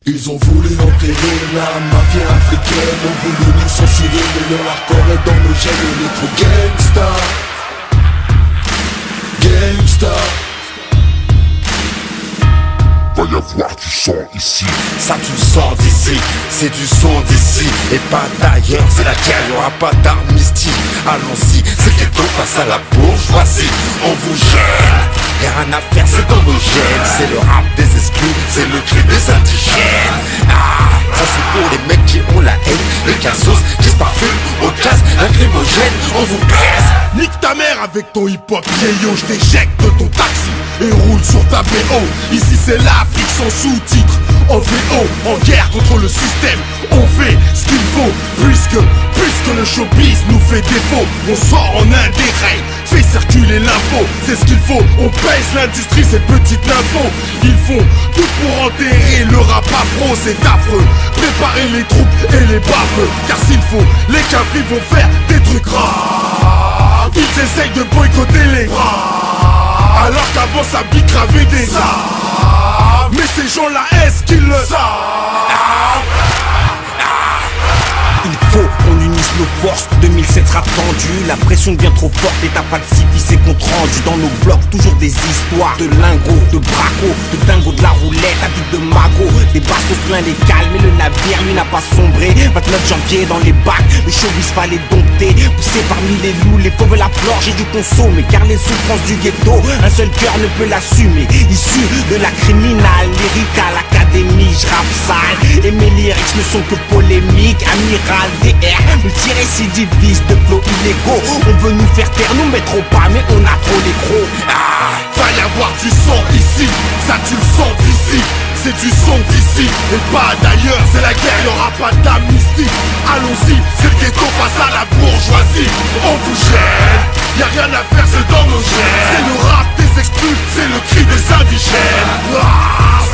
Ils ont voulu enterrer la mafia africaine, ont voulu nous censurer, mais leur hardcore est dans nos gènes. On est trop gangsta, gangsta. Va y avoir du sang ici. Ça tu le sens d'ici, c'est du son d'ici et pas d'ailleurs, c'est la guerre, y'aura pas d'amnistie. Allons-y, c'est le ghetto face à la bourgeoisie. On vous gêne, y'a rien à faire, c'est dans nos gènes. C'est le rap des exclus, c'est le cri des indigènes. Ça c'est pour les mecs qui ont la haine, les cassos qui se parfument au gaz lacrymogène. On vous baisse. Nique ta mère avec ton hip-hop vieillot, je t'éjecte de ton taxi et roule sur ta BO. Ici c'est l'Afrique sans sous-titres, en VO, en guerre contre le système. On fait ce qu'il faut, puisque le showbiz nous fait défaut. On sort en un des règles, fait circuler l'info. C'est ce qu'il faut, on pèse l'industrie, ces petites infos. Ils font tout pour enterrer le rap afro, c'est affreux. Préparez les troupes et les baveux, car s'il faut, les cavries vont faire des trucs rares. Ils essayent de boycotter les bras, alors qu'avant ça bicravait des arts. Mais ces gens-là, est-ce qu'ils le savent? Il faut qu'on unisse nos forces, 2007 sera tendu. La pression devient trop forte et t'as pas de civis et compte rendu. Dans nos blocs, toujours des histoires de lingots, de bracos, de dingo, de la roulette, à vide de magot. Des bastos plein les calmes et le navire lui n'a pas sombré. 29 janvier dans les bacs, le showbiz fallait dompter. Poussé parmi les loups, les fauves la flore, j'ai dû consommer. Car les souffrances du ghetto, un seul cœur ne peut l'assumer. Issu de la criminale, lyrique à l'académie, je rappe sale. Et mes lyrics ne sont que polémiques, amiral DR, multirécidiviste de flots illégaux. On veut nous faire taire, nous mettre au pas, mais on a trop les crocs. Va y avoir du sang ici, ça tu le sens d'ici. C'est du son d'ici et pas d'ailleurs. C'est la guerre, y'aura pas d'amnistie. Allons-y, c'est le ghetto face à la bourgeoisie. On vous gêne, y'a rien à faire, c'est dans nos gènes. C'est le rap des exclus, c'est le cri des indigènes.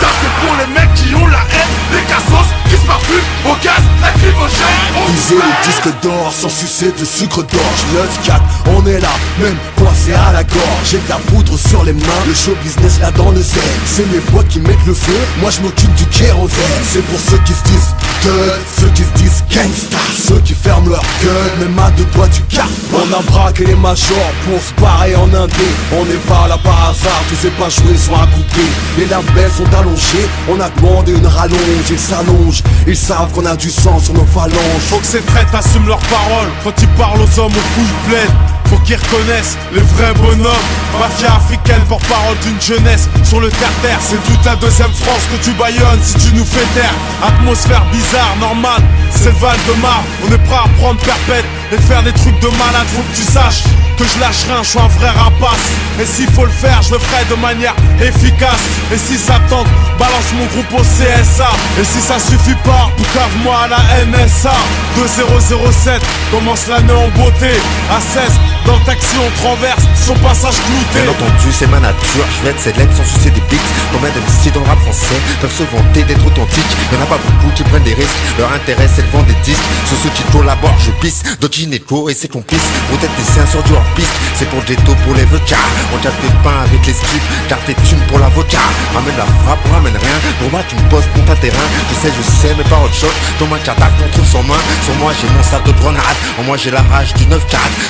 Ça c'est pour les mecs qui ont la haine, les cassos qui se parfument au gaz lacrymogène. Viser le disque d'or sans sucer de sucre d'orge. 9-4, on est là, même coincé à la gorge. J'ai de la poudre sur les mains, le show business là dans le zen. C'est mes boîtes qui mettent le feu, moi je m'occupe du kérosène. C'est pour ceux qui se disent thug, ceux qui se disent gangsta, ceux qui ferment leur gueule, même à deux doigts du cap. On a braqué les majors pour se barrer en indé. On n'est pas là par hasard, tous ces pas joués sont à couper. Les labels sont allongés, on a demandé une rallonge. Ils s'allongent, ils savent qu'on a du sang sur nos phalanges. Faut que ces traîtres assument leurs paroles quand ils parlent aux hommes aux couilles pleines. Faut qu'ils reconnaissent les vrais bonhommes. Mafia africaine, porte-parole d'une jeunesse sur le terre-terre. C'est toute la deuxième France que tu baillonnes si tu nous fais taire. Atmosphère bizarre, normale, c'est le Val de Marne. On est prêt à prendre perpète et de faire des trucs de malade. Faut que tu saches que je lâche rien, je suis un vrai rapace. Et s'il faut le faire, je le ferai de manière efficace. Et si ça tente, balance mon groupe au CSA. Et si ça suffit pas, poucave-moi à la NSA. 2007, commence l'année en beauté. À 16, dans le taxi on traverse son passage clouté. Bien entendu c'est ma nature, je vais être célèbre sans sucer des beats. Combien de MC dans le rap français peuvent se vanter d'être authentiques? Y'en a pas beaucoup qui prennent des risques, leur intérêt c'est le vent des disques. Sur ceux qui collaborent je pisse, d'autres gynéco et ses complices. Peut-être des séances sur du hors-piste, c'est pour le ghetto, pour les vecas. On tape des pains avec les scripts, garde tes thunes pour l'avocat. Ramène la frappe, on ramène rien, pour moi tu me poses pour ta terrain. Je sais mais pas autre chose, dans ma catac on trouve sans main. Sur moi j'ai mon sac de grenade, en moi j'ai la rage du 9-4.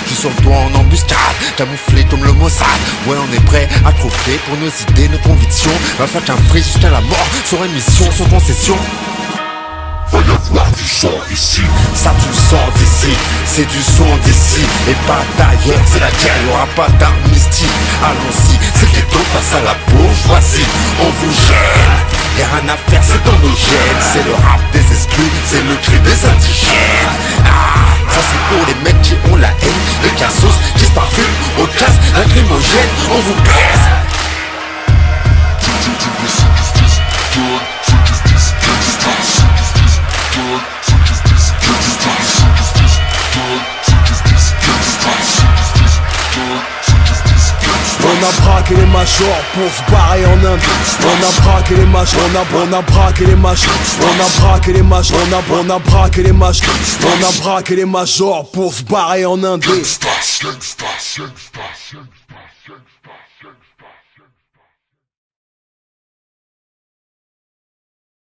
Je suis sur le toit en embuscade, camouflé comme le Mossad. Ouais on est prêt à trophée pour nos idées, nos convictions. Va faire qu'un free jusqu'à la mort, sur émission, sans concession. Va y avoir du sang ici. Ça tu le sens d'ici, c'est du son d'ici et pas d'ailleurs. C'est la guerre, y'aura pas d'amnistie. Allons-y, c'est le ghetto face à la bourgeoisie. On vous gêne, y'a rien à faire, c'est dans nos gènes. C'est le rap des exclus, c'est le cri des indigènes. Ça c'est pour les mecs qui ont la haine, les cassos qui se parfument au gaz lacrymogène. On vous baise. On a braqué les majors pour se barrer en Inde. On a braqué les majors, on a braqué les majors. On a braqué les majors, on a braqué les majors. On a braqué les majors pour se barrer en Inde.